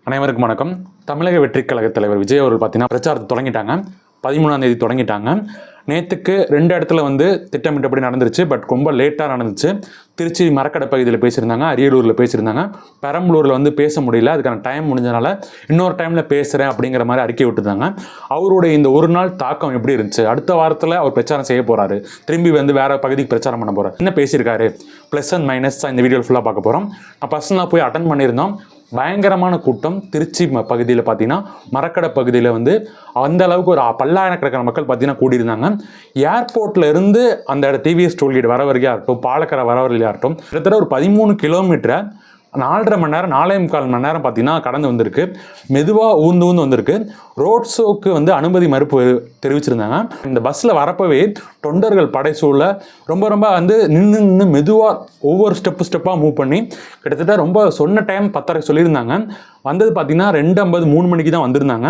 அனைவருக்கும் வணக்கம். தமிழக வெற்றிக் கழக தலைவர் விஜய் அவர்கள் பார்த்தீங்கன்னா பிரச்சாரத்தை தொடங்கிட்டாங்க. 13ஆம் தேதி தொடங்கிட்டாங்க. நேற்றுக்கு 2 இடத்துல திட்டமிட்டபடி நடந்துருச்சு. பட் ரொம்ப லேட்டாக நடந்துச்சு. திருச்சி மரக்கடை பகுதியில் பேசியிருந்தாங்க, அரியலூரில் பேசியிருந்தாங்க, பெரம்பலூரில் பேச முடியல. அதுக்கான டைம் முடிஞ்சனால இன்னொரு டைமில் பேசுகிறேன் அப்படிங்கிற மாதிரி அறிக்கை விட்டுருந்தாங்க. அவருடைய இந்த ஒரு நாள் தாக்கம் எப்படி இருந்துச்சு? அடுத்த வாரத்தில் அவர் பிரச்சாரம் செய்ய போகிறாரு, திரும்பி வேறு பகுதிக்கு பிரச்சாரம் பண்ண போகிறார். என்ன பேசியிருக்காரு, ப்ளஸ் அண்ட் மைனஸ் இந்த வீடியோ ஃபுல்லாக பார்க்க போகிறோம். நான் பர்சனலாக போய் அட்டன் பண்ணியிருந்தோம். பயங்கரமான கூட்டம். திருச்சி பகுதியில் பார்த்தீங்கன்னா மரக்கடை பகுதியில் அந்த அளவுக்கு ஒரு பல்லாயிரக்கணக்கான மக்கள் பார்த்தீங்கன்னா கூடியிருந்தாங்க. ஏர்போர்ட்டில் இருந்து அந்த டிவிஎஸ் டோல்கேட் வர வரைக்கும் ஆகட்டும், பாலக்கரை வர வரைக்கும் ஆகட்டும், கிட்டத்தட்ட ஒரு 13 கிலோமீட்டரை 4.5 மணி நேரம் 4.25 மணி நேரம் பார்த்தீங்கன்னா கடந்து வந்திருக்கு. மெதுவாக ஊந்து வந்திருக்கு. ரோட் ஷோக்கு அனுமதி மறுப்பு தெரிவிச்சிருந்தாங்க. இந்த பஸ்ஸில் வரப்பவே தொண்டர்கள் படைசூழ ரொம்ப நின்று மெதுவாக ஒவ்வொரு ஸ்டெப்பாக மூவ் பண்ணி கிட்டத்தட்ட ரொம்ப சொன்ன டைம் 10:30 சொல்லியிருந்தாங்க. வந்தது பார்த்தீங்கன்னா 2:50 3 மணிக்கு தான் வந்திருந்தாங்க.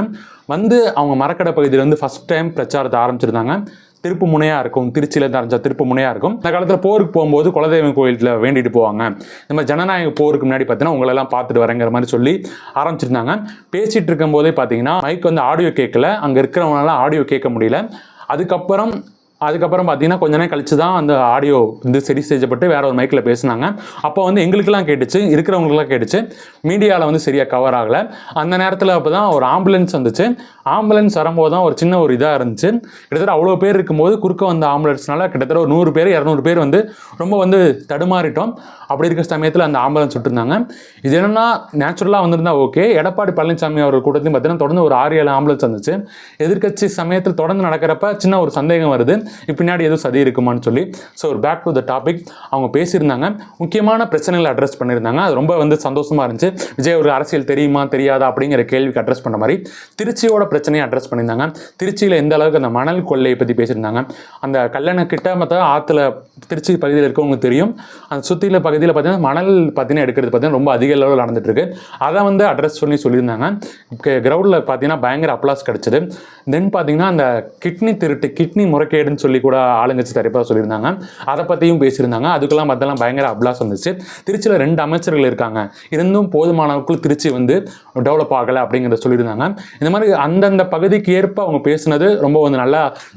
அவங்க மரக்கடை பகுதியில் ஃபஸ்ட் டைம் பிரச்சாரத்தை ஆரம்பிச்சிருந்தாங்க. திருப்பு முனையாக இருக்கும், திருச்சியிலேருந்து ஆரம்பிச்சா திருப்பு முனையாக இருக்கும். அந்த காலத்தில் போருக்கு போகும்போது குலதெய்வம் கோயிலில் வேண்டிட்டு போவாங்க. இந்த மாதிரி ஜனநாயக போருக்கு முன்னாடி பார்த்தீங்கன்னா உங்களெல்லாம் பார்த்துட்டு வரேங்கிற மாதிரி சொல்லி ஆரம்பிச்சிருந்தாங்க. பேசிகிட்டு இருக்கும் போதே பார்த்தீங்கன்னா மைக் ஆடியோ கேட்கல, அங்கே இருக்கிறவங்களால ஆடியோ கேட்க முடியல. அதுக்கப்புறம் பார்த்தீங்கன்னா கொஞ்ச நேரம் கழிச்சு தான் அந்த ஆடியோ சரி செய்யப்பட்டு வேற ஒரு மைக்கில் பேசினாங்க. அப்போ எங்களுக்கெல்லாம் கேட்டுச்சு, இருக்கிறவங்களுக்குலாம் கேட்டுச்சு. மீடியாவில் சரியாக கவர் ஆகலை. அந்த நேரத்தில் அப்போ தான் ஒரு ஆம்புலன்ஸ் வந்துச்சு. ஆம்புலன்ஸ் வரும்போது தான் ஒரு சின்ன ஒரு இதாக இருந்துச்சு. கிட்டத்தட்ட அவ்வளோ பேர் இருக்கும்போது குறுக்க வந்த ஆம்புலன்ஸ்னால கிட்டத்தட்ட ஒரு 100 பேர் 200 பேர் ரொம்ப தடுமாறிட்டோம். அப்படி இருக்கிற சமயத்தில் அந்த ஆம்புலன்ஸ் விட்டுருந்தாங்க. இது என்னன்னா நேச்சுரலாக வந்திருந்தா ஓகே. எடப்பாடி பழனிசாமி அவர் கூட்டத்தையும் பார்த்தீங்கன்னா தொடர்ந்து ஒரு 6-7 ஆம்புலன்ஸ் வந்துச்சு. எதிர்க்கட்சி சமயத்தில் தொடர்ந்து நடக்கிறப்ப சின்ன ஒரு சந்தேகம் வருது, பின்னாடி எதுவும் சதி இருக்குமான்னு சொல்லி. ஸோ ஒரு பேக் டு த டாபிக் அவங்க பேசியிருந்தாங்க. முக்கியமான பிரச்சனைகளை அட்ரஸ் பண்ணியிருந்தாங்க. அது ரொம்ப சந்தோஷமாக இருந்துச்சு. விஜய் அவருக்கு அரசியல் தெரியுமா தெரியாதா அப்படிங்கிற கேள்விக்கு அட்ரஸ் பண்ண மாதிரி திருச்சியோட பிரச்சனையை அட்ரஸ் பண்ணியிருந்தாங்க. திருச்சியில் எந்த அளவுக்கு அந்த மணல் கொள்ளையை பற்றி பேசியிருந்தாங்க. அந்த கல்லணக்கிட்ட மற்ற ஆற்றுல திருச்சி பகுதியில் இருக்கவங்களுக்கு தெரியும். அந்த சுற்றில பகுதியில் பார்த்தீங்கன்னா மணல் பார்த்தீங்கன்னா எடுக்கிறது பார்த்தீங்கன்னா ரொம்ப அதிக அளவில் நடந்துட்டு இருக்கு. அதை அட்ரஸ் பண்ணி சொல்லியிருந்தாங்க. கிரவுண்டில் பார்த்தீங்கன்னா பயங்கர அப்ளாஸ் கிடச்சிது. தென் பார்த்தீங்கன்னா அந்த கிட்னி முறைகேடுன்னு சொல்லி கூட ஆளுங்கட்சி தரப்பாக சொல்லியிருந்தாங்க. அதை பற்றியும் பேசியிருந்தாங்க. அதுக்கெல்லாம் பார்த்தெல்லாம் பயங்கர அப்ளாஸ் வந்துச்சு. திருச்சியில் 2 அமைச்சர்கள் இருக்காங்க, இருந்தும் போதுமான அளவுக்கு திருச்சி டெவலப் ஆகலை அப்படிங்கிறத சொல்லியிருந்தாங்க. இந்த மாதிரி அந்தந்த பகுதிக்கு ஏற்ப அவங்க பேசுனது ரொம்ப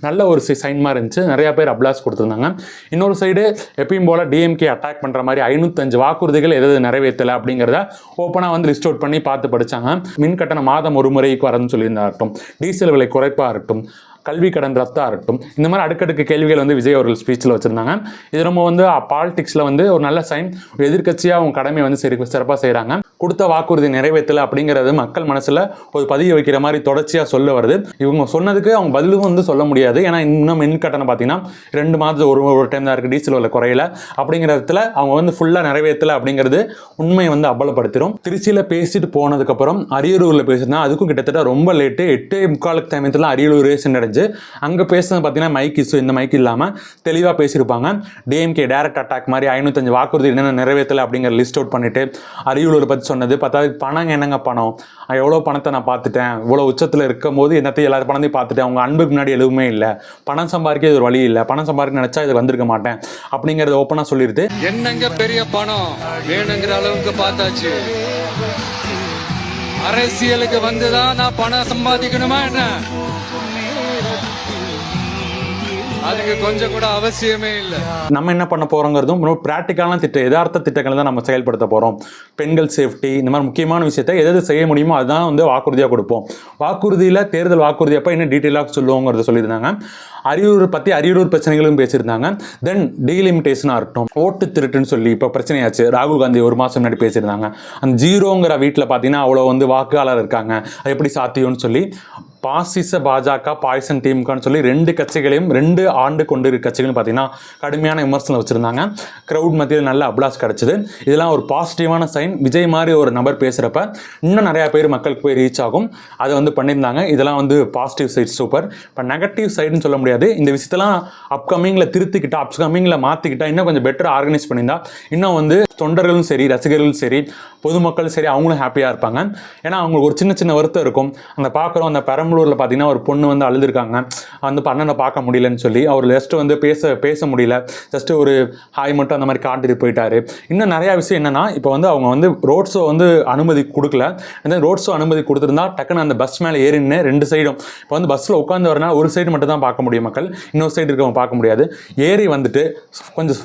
நல்ல ஒரு சைன் மாதிரி இருந்துச்சு. நிறைய பேர் அப்ளாஸ் கொடுத்துருந்தாங்க. இன்னொரு சைடு எப்பயும் போல டிஎம்கே அட்டாக் பண்ணுற மாதிரி 505 வாக்குறுதிகள் எதாவது நிறைவேற்றலை அப்படிங்கிறத ஓப்பனாக லிஸ்ட் அவுட் பண்ணி பார்த்து படித்தாங்க. மின் கட்டணம் மாதம் ஒரு முறைக்கு வரணும்னு சொல்லியிருந்தாகட்டும், டீசல் விலை குறைப்பாக இருக்கட்டும், கல்வி கடன் ரத்தாக இருக்கட்டும், இந்த மாதிரி அடுக்கடுக்கு கேள்விகள் விஜய் அவர்கள் ஸ்பீச்சில் வச்சுருந்தாங்க. இது ரொம்ப பாலிடிக்ஸில் ஒரு நல்ல சைன். எதிர்கட்சியாக அவங்க கடமை சிறப்பாக செய்கிறாங்க. கொடுத்த வாக்குறுதி நிறைவேற்றலை அப்படிங்கிறது மக்கள் மனசில் ஒரு பதிய வைக்கிற மாதிரி தொடர்ச்சியாக சொல்ல வருது. இவங்க சொன்னதுக்கு அவங்க பதிலும் சொல்ல முடியாது. ஏன்னா இன்னும் மின் கட்டணம் பார்த்தீங்கன்னா 2 மாதத்துக்கு ஒரு டைம் தான் இருக்குது, டீசல் விலை குறையல அப்படிங்கிற இடத்துல அவங்க ஃபுல்லாக நிறைவேற்றலை அப்படிங்கிறது உண்மை அம்பலப்படுத்திடும். திருச்சியில் பேசிட்டு போனதுக்கப்புறம் அரியலூரில் பேசினா அதுக்கும் கிட்டத்தட்ட ரொம்ப லேட்டு. 8:45 டைமத்தில் அரியலூர் சென்றடைஞ்சு அங்கே பேசுனது பார்த்தீங்கன்னா மைக் இஷ்யூ, இந்த மைக் இல்லாமல் தெளிவாக பேசியிருப்பாங்க. டிஎம்கே டைரக்ட் அட்டாக் மாதிரி 505 வாக்குறுதி என்னென்ன நிறைவேற்றலை அப்படிங்கிற லிஸ்ட் அவுட் பண்ணிட்டு அரியலூரை பற்றி சொன்னது. பார்த்தா பணம் என்னங்க பணம், எவ்வளோ பணத்தை நான் பார்த்துட்டேன், இவ்வளோ உச்சத்தில் இருக்கும் போது எல்லாத்தையும் எல்லா பணத்தையும் பார்த்துட்டேன், அவங்க அன்புக்கு முன்னாடி எதுவுமே இல்லை, பணம் சம்பாதிக்க ஒரு வழி இல்லை, பணம் சம்பாதிக்க நினைச்சா இது வந்திருக்க மாட்டேன் அப்படிங்கிறத ஓப்பனாக சொல்லிடுது. என்னங்க பெரிய பணம் வேணுங்கிற அளவுக்கு பார்த்தாச்சு. அரசியலுக்கு வந்துதான் நான் பணம் சம்பாதிக்கணுமா என்ன? அதுக்கு கொஞ்சம் கூட அவசியமே இல்லை. நம்ம என்ன பண்ண போறோங்கிறதும் ரொம்ப பிராக்டிக்கலான யதார்த்த திட்டங்களை தான் நம்ம செயல்படுத்த போறோம். பெண்கள் சேஃப்டி, இந்த மாதிரி முக்கியமான விஷயத்தை எது செய்ய முடியுமோ அதுதான் வாக்குறுதியாக கொடுப்போம். வாக்குறுதியில் தேர்தல் வாக்குறுதி அப்போ இன்னும் டீட்டெயிலாக சொல்லுவோங்கிறத சொல்லியிருந்தாங்க. அரியலூர் பிரச்சனைகளும் பேசியிருந்தாங்க. தென் டீலிமிட்டேஷனாக இருக்கட்டும், ஓட்டு திருட்டுன்னு சொல்லி இப்போ பிரச்சனையாச்சு. ராகுல் காந்தி 1 மாதம் முன்னாடி பேசியிருந்தாங்க. அந்த 0ங்கிற வீட்டில் பார்த்தீங்கன்னா அவ்வளோ வாக்காளர் இருக்காங்க, அது எப்படி சாத்தியம்னு சொல்லி பாசிச பாஜக, பாய்சன் திமுகன்னு சொல்லி 2 கட்சிகளையும் 2 ஆண்டு கொண்டு இருக்க கட்சிகளையும் பார்த்தீங்கன்னா கடுமையான விமர்சனம் வச்சுருந்தாங்க. க்ரௌட் மத்தியில் நல்ல அப்ளாஸ் கிடச்சிது. இதெல்லாம் ஒரு பாசிட்டிவான சைன். விஜய் மாதிரி ஒரு நபர் பேசுகிறப்ப இன்னும் நிறையா பேர் மக்களுக்கு போய் ரீச் ஆகும். அதை பண்ணியிருந்தாங்க. இதெல்லாம் பாசிட்டிவ் சைட் சூப்பர். இப்போ நெகட்டிவ் சைடுன்னு சொல்ல முடியாது. இந்த விஷயத்தெல்லாம் அப்கமிங்கில் திருத்திக்கிட்டா, அப்கமிங்கில் மாற்றிக்கிட்டா, இன்னும் கொஞ்சம் பெட்டராக ஆர்கனைஸ் பண்ணியிருந்தா இன்னும் தொண்டர்களும் சரி, ரசிகர்களும் சரி, பொதுமக்களும் சரி, அவங்களும் ஹாப்பியாக இருப்பாங்க. ஏன்னா அவங்களுக்கு ஒரு சின்ன வருத்தம் இருக்கும். அந்த பார்க்குறோம், அந்த பெரம்பலூரில் பார்த்தீங்கன்னா ஒரு பொண்ணு வந்து அழுதுருக்காங்க, வந்து அண்ணனை பார்க்க முடியலன்னு சொல்லி. அவர் ஜஸ்ட்டு வந்து பேச முடியல, ஜஸ்ட்டு ஒரு ஹாய் மட்டும் அந்த மாதிரி காட்டிட்டு போயிட்டாரு. இன்னும் நிறையா விஷயம் என்னென்னா, இப்போ வந்து அவங்க வந்து ரோட் ஷோ வந்து அனுமதி கொடுக்கல. ரோட் ஷோ அனுமதி கொடுத்துருந்தா டக்குன்னு அந்த பஸ் மேலே ஏறின்னு 2 சைடும், இப்போ வந்து பஸ்ஸில் உட்காந்து வரனா ஒரு சைடு மட்டும் தான் பார்க்க முடியும் மக்கள், இன்னொரு சைடு இருக்கவங்க பார்க்க முடியாது. ஏறி வந்துட்டு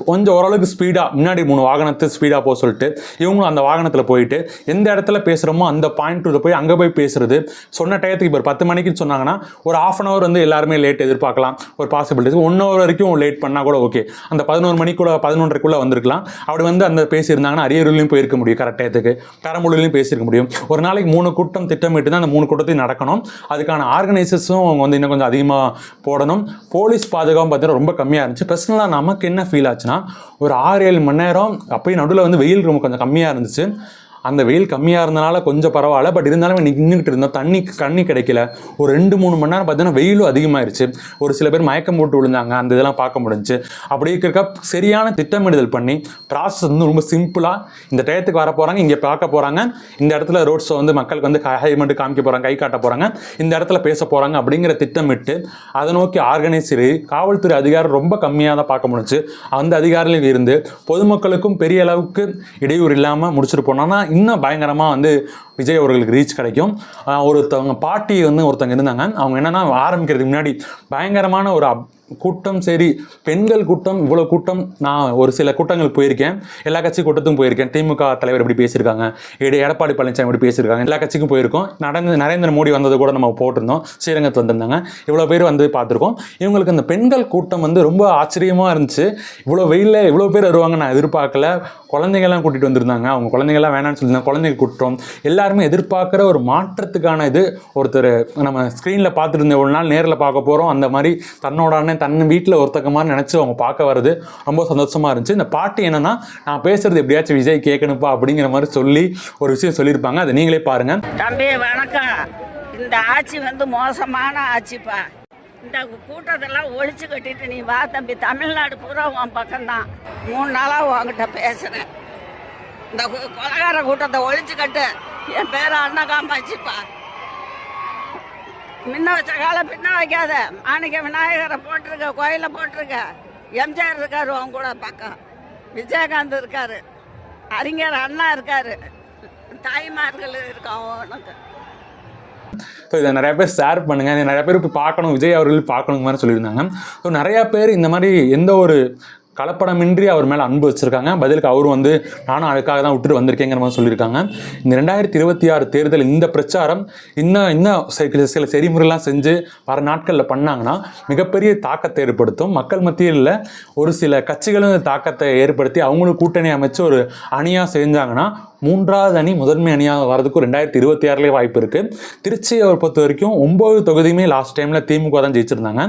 கொஞ்சம் ஓரளவுக்கு ஸ்பீடாக முன்னாடி 3 வாகனத்தை ஸ்பீடாக போக சொல்லிட்டு இவங்களும் அந்த வாகனத்தில் போயிட்டு எந்த இடத்துல பேசுகிறோமோ அந்த பாயிண்ட்டில் போய் அங்கே போய் பேசுறது. சொன்ன டயத்துக்கு இப்போ 10 மணிக்குன்னு சொன்னாங்கன்னா ஒரு ½ hour வந்து எல்லாருமே லேட் எதிர்பார்க்கலாம், ஒரு பாசிபிலிட்டிஸ் 1 hour வரைக்கும் லேட் பண்ணால் கூட ஓகே, அந்த 11 மணிக்குள்ள 11:30க்குள்ளே வந்திருக்கலாம். அப்படி வந்து அந்த பேசியிருந்தாங்கன்னா அரியலூர்லையும் போயிருக்க முடியும், கரெக்ட் டயத்துக்கு பெரம்பலூர்லையும் பேசியிருக்க முடியும். ஒரு நாளைக்கு 3 கூட்டம் திட்டமிட்டு தான் அந்த 3 கூட்டத்தையும் நடக்கணும். அதுக்கான ஆர்கனைசர்ஸும் அவங்க வந்து இன்னும் கொஞ்சம் அதிகமாக போடணும். போலீஸ் பாதுகாப்பு பார்த்தீங்கன்னா ரொம்ப கம்மியாக இருந்துச்சு. பர்சனலாக நமக்கு என்ன ஃபீல் ஆச்சுன்னா, ஒரு 6-7 மணி நேரம் அப்பயும் நடுவில் வந்து வெயில் ரொம்ப கொஞ்சம் கம்மியாக இருந்துச்சு. அந்த வெயில் கம்மியாக இருந்தனால கொஞ்சம் பரவாயில்ல, பட் இருந்தாலும் நின்றுக்கிட்டு இருந்தோம், தண்ணி கிடைக்கல. ஒரு 2-3 மணி நேரம் பார்த்தீங்கன்னா வெயிலும் அதிகமாகிடுச்சு. ஒரு சில பேர் மயக்கம் போட்டு விழுந்தாங்க, அந்த இதெல்லாம் பார்க்க முடிஞ்சுச்சு. அப்படி இருக்க சரியான திட்டமிடுதல் பண்ணி ப்ராசஸ் வந்து ரொம்ப சிம்பிளாக இந்த டயத்துக்கு வர போகிறாங்க, இங்கே பார்க்க போகிறாங்க, இந்த இடத்துல ரோட் ஷோ வந்து மக்களுக்கு வந்து ஹை மட்டும் காமிக்க போகிறாங்க, கை காட்ட போகிறாங்க, இந்த இடத்துல பேச போகிறாங்க அப்படிங்கிற திட்டமிட்டு அதை நோக்கி ஆர்கனைசரி காவல்துறை அதிகாரம் ரொம்ப கம்மியாக தான் பார்க்க முடிஞ்சு. அந்த அதிகாரிகள் இருந்து பொதுமக்களுக்கும் பெரிய அளவுக்கு இடையூறு இல்லாமல் முடிச்சுட்டு போனோம்னா இன்னும் பயங்கரமாக வந்து விஜய் அவர்களுக்கு ரீச் கிடைக்கும். ஒருத்தவங்க பாட்டி வந்து ஒருத்தவங்க இருந்தாங்க, அவங்க என்னென்னா ஆரம்பிக்கிறதுக்கு முன்னாடி பயங்கரமான ஒரு கூட்டம், சரி பெண்கள் கூட்டம், இவ்வளோ கூட்டம், நான் ஒரு சில கூட்டங்கள் போயிருக்கேன், எல்லா கட்சி கூட்டத்துக்கும் போயிருக்கேன். திமுக தலைவர் எப்படி பேசியிருக்காங்க, எடப்பாடி பழனிசாமி எப்படி பேசியிருக்காங்க, எல்லா கட்சிக்கும் போயிருக்கோம். நரேந்திர மோடி வந்தது கூட நம்ம போட்டிருந்தோம், ஸ்ரீரங்கத்து வந்திருந்தாங்க, இவ்வளோ பேர் வந்து பார்த்துருக்கோம். இவங்களுக்கு அந்த பெண்கள் கூட்டம் வந்து ரொம்ப ஆச்சரியமாக இருந்துச்சு. இவ்வளோ வெயிலில் இவ்வளோ பேர் வருவாங்க நான் எதிர்பார்க்கல. குழந்தைங்கள்லாம் கூட்டிகிட்டு வந்திருந்தாங்க, அவங்க குழந்தைங்கள்லாம் வேணான்னு சொல்லியிருந்தாங்க. குழந்தைங்க கூட்டம் எல்லாருமே எதிர்பார்க்குற ஒரு மாற்றத்துக்கான இது ஒருத்தர் நம்ம ஸ்க்ரீனில் பார்த்துட்டு இருந்த ஒரு நாள் நேரில் பார்க்க போகிறோம். அந்த மாதிரி தன் வீட்டில் ஒருத்தக்க மாதிரி நினச்சி அவங்க பார்க்க வர்றது ரொம்ப சந்தோஷமாக இருந்துச்சு. இந்த பாட்டு என்னென்னா, நான் பேசுகிறது எப்படியாச்சும் விஜய் கேட்கணுப்பா அப்படிங்கிற மாதிரி சொல்லி ஒரு விஷயம் சொல்லியிருப்பாங்க. அதை நீங்களே பாருங்கள். தம்பி வணக்கம். இந்த ஆட்சி வந்து மோசமான ஆட்சிப்பா. இந்த கூட்டத்தெல்லாம் ஒழிச்சு கட்டிட்டு நீ வா தம்பி, தமிழ்நாடு பூரா உன் பக்கம்தான். 3 நாளாக உங்ககிட்ட பேசுகிறேன். இந்த கொலகார கூட்டத்தை ஒழிச்சு கட்டு. என் பேர் அண்ணா காமாட்சிப்பா. முன்ன வச்ச காலம் பின்ன வைக்காத. மாணிக்க விநாயகரை போட்டிருக்க, கோயிலை போட்டிருக்க. எம்ஜிஆர் இருக்காரு அவங்க கூட பக்கம், விஜயகாந்த் இருக்காரு, அறிஞர் அண்ணா இருக்காரு, தாய்மார்கள் இருக்கான் உனக்கு. ஸோ இதை நிறையா பேர் ஷேர் பண்ணுங்கள், நிறையா பேர் இப்போ பார்க்கணும், விஜய் அவர்கள் பார்க்கணுங்க மாதிரி சொல்லியிருந்தாங்க. ஸோ நிறையா பேர் இந்த மாதிரி எந்த ஒரு கலப்படமின்றி அவர் மேலே அன்பு வச்சுருக்காங்க. பதிலுக்கு அவரும் வந்து நானும் அதுக்காக தான் விட்டுட்டு வந்திருக்கேங்கிற மாதிரி சொல்லியிருக்காங்க. இந்த 2026 தேர்தல் இந்த பிரச்சாரம் இன்னும் சில செறிமுறைலாம் செஞ்சு வர நாட்களில் பண்ணாங்கன்னா மிகப்பெரிய தாக்கத்தை ஏற்படுத்தும். மக்கள் மத்தியில் ஒரு சில கட்சிகளும் தாக்கத்தை ஏற்படுத்தி அவங்களும் கூட்டணி அமைச்சு ஒரு அணியாக செஞ்சாங்கன்னா 3வது அணி முதன்மை அணியாக வரதுக்கு 2026 வாய்ப்பு இருக்குது. திருச்சியை பொறுத்த வரைக்கும் 9 தொகுதியுமே லாஸ்ட் டைமில் திமுக தான் ஜெயிச்சிருந்தாங்க.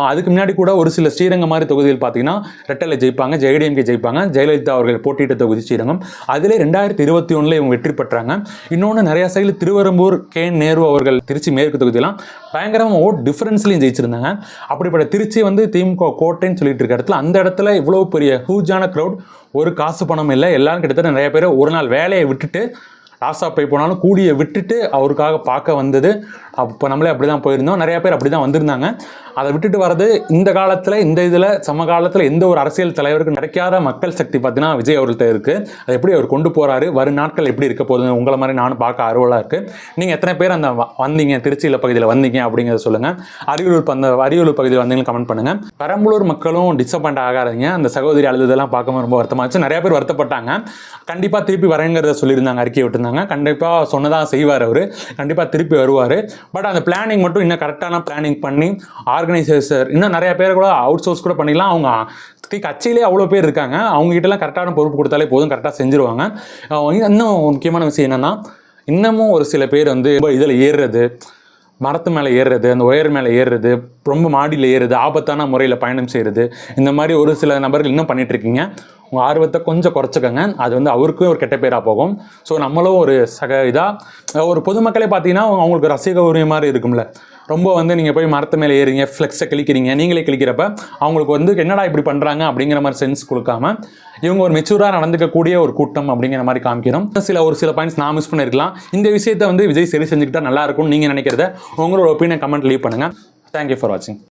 அதுக்கு முன்னாடி கூட ஒரு சில ஸ்ரீரங்கம் மாதிரி தொகுதியில் பார்த்தீங்கன்னா ரெட்டலை ஜெயிப்பாங்க, JDMK ஜெயிப்பாங்க. ஜெயலலிதா அவர்கள் போட்டியிட்ட தொகுதி ஸ்ரீரங்கம். அதிலே 2021 இவங்க வெற்றி பெற்றாங்க. இன்னொன்று நிறையா சைடில் திருவெரும்பூர் நேரு அவர்கள் திருச்சி மேற்கு தொகுதியெல்லாம் பயங்கரமாக ஓட் டிஃப்ரென்ஸ்லையும் ஜெயிச்சிருந்தாங்க. அப்படிப்பட்ட திருச்சி வந்து திமுக கோட்டைன்னு சொல்லிட்டு இருக்க இடத்துல அந்த இடத்துல இவ்வளோ பெரிய ஹூஜான க்ரௌட், ஒரு காசு பணம் இல்லை, எல்லாரும் கிட்டத்தட்ட நிறைய பேர் ஒரு நாள் வேலையை விட்டுட்டு லாஸாக போய் போனாலும் கூடிய விட்டுட்டு அவருக்காக பார்க்க வந்தது. அப்போ நம்மளே அப்படி தான் போயிருந்தோம், நிறையா பேர் அப்படி தான் வந்திருந்தாங்க. அதை விட்டுட்டு வர்றது இந்த காலத்தில் இந்த இதில் சமகாலத்தில் எந்த ஒரு அரசியல் தலைவருக்கு கிடைக்காத மக்கள் சக்தி பார்த்தீங்கன்னா விஜய் அவர்கள்ட்ட இருக்குது. அதை எப்படி அவர் கொண்டு போகிறாரு, வரும் நாட்கள் எப்படி இருக்க போகுது, உங்களை மாதிரி நானும் பார்க்க ஆர்வலாக இருக்குது. நீங்கள் எத்தனை பேர் அந்த வந்தீங்க, திருச்சியில் பகுதியில் வந்தீங்க அப்படிங்கிறத சொல்லுங்கள். அரியலூர் பகுதியில் வந்தீங்கன்னு கமெண்ட் பண்ணுங்கள். பெரம்பலூர் மக்களும் டிசப்பாயிண்ட் ஆகாதீங்க. அந்த சகோதரி அழுதெல்லாம் பார்க்கும்போது ரொம்ப வருத்தமாச்சு. நிறையா பேர் வருத்தப்பட்டாங்க. கண்டிப்பாக திருப்பி வரேங்கிறத சொல்லியிருந்தாங்க, அறிக்கை விட்டுருந்தாங்க. கண்டிப்பாக சொன்னதாக செய்வார் அவர், கண்டிப்பாக திருப்பி வருவார். பட் அந்த பிளானிங் மட்டும் இன்னும் கரெக்டான பிளானிங் பண்ணி ஆர்கனைசேஷர் இன்னும் நிறைய பேர் கூட அவுட் சோர்ஸ் கூட பண்ணிக்கலாம். அவங்க கட்சியிலே அவ்வளோ பேர் இருக்காங்க, அவங்ககிட்டலாம் கரெக்டான பொறுப்பு கொடுத்தாலே போதும், கரெக்டாக செஞ்சுருவாங்க. இன்னும் முக்கியமான விஷயம் என்னென்னா, இன்னமும் ஒரு சில பேர் வந்து இதில் ஏறுறது, மரத்து மேலே ஏறுறது, அந்த ஒயர் மேலே ஏறுறது, ரொம்ப மாடியில் ஏறுறது, ஆபத்தான முறையில் பயணம் செய்கிறது, இந்த மாதிரி ஒரு சில நபர்கள் இன்னும் பண்ணிகிட்ருக்கீங்க. உங்கள் ஆர்வத்தை கொஞ்சம் குறைச்சிக்கோங்க. அது வந்து அவருக்கும் ஒரு கெட்ட பேராக போகும். ஸோ நம்மளும் ஒரு இதாக ஒரு பொதுமக்களே பார்த்தீங்கன்னா அவங்களுக்கு ரசிக உரிமை மாதிரி இருக்கும்ல, ரொம்ப வந்து நீங்கள் போய் மரத்து மேலே ஏறீங்க, ஃப்ளெக்ஸை கிளிக்கிறீங்க, நீங்களே கிளிக்கிறப்ப அவங்களுக்கு வந்து என்னடா இப்படி பண்ணுறாங்க அப்படிங்கிற மாதிரி சென்ஸ் கொடுக்காம இவங்க ஒரு மெச்சூராக நடந்துக்கக்கூடிய ஒரு கூட்டம் அப்படிங்கிற மாதிரி காமிக்கணும். ஒரு சில பாயிண்ட்ஸ் நான் மிஸ் பண்ணியிருக்கலாம். இந்த விஷயத்தை வந்து விஜய் சரி செஞ்சுக்கிட்டா நல்லா இருக்கும்னு நீங்கள் நினைக்கிறத உங்களோட ஒப்பீனியன் கமெண்ட் லீவ் பண்ணுங்கள். தேங்க்யூ ஃபார் வாட்சிங்.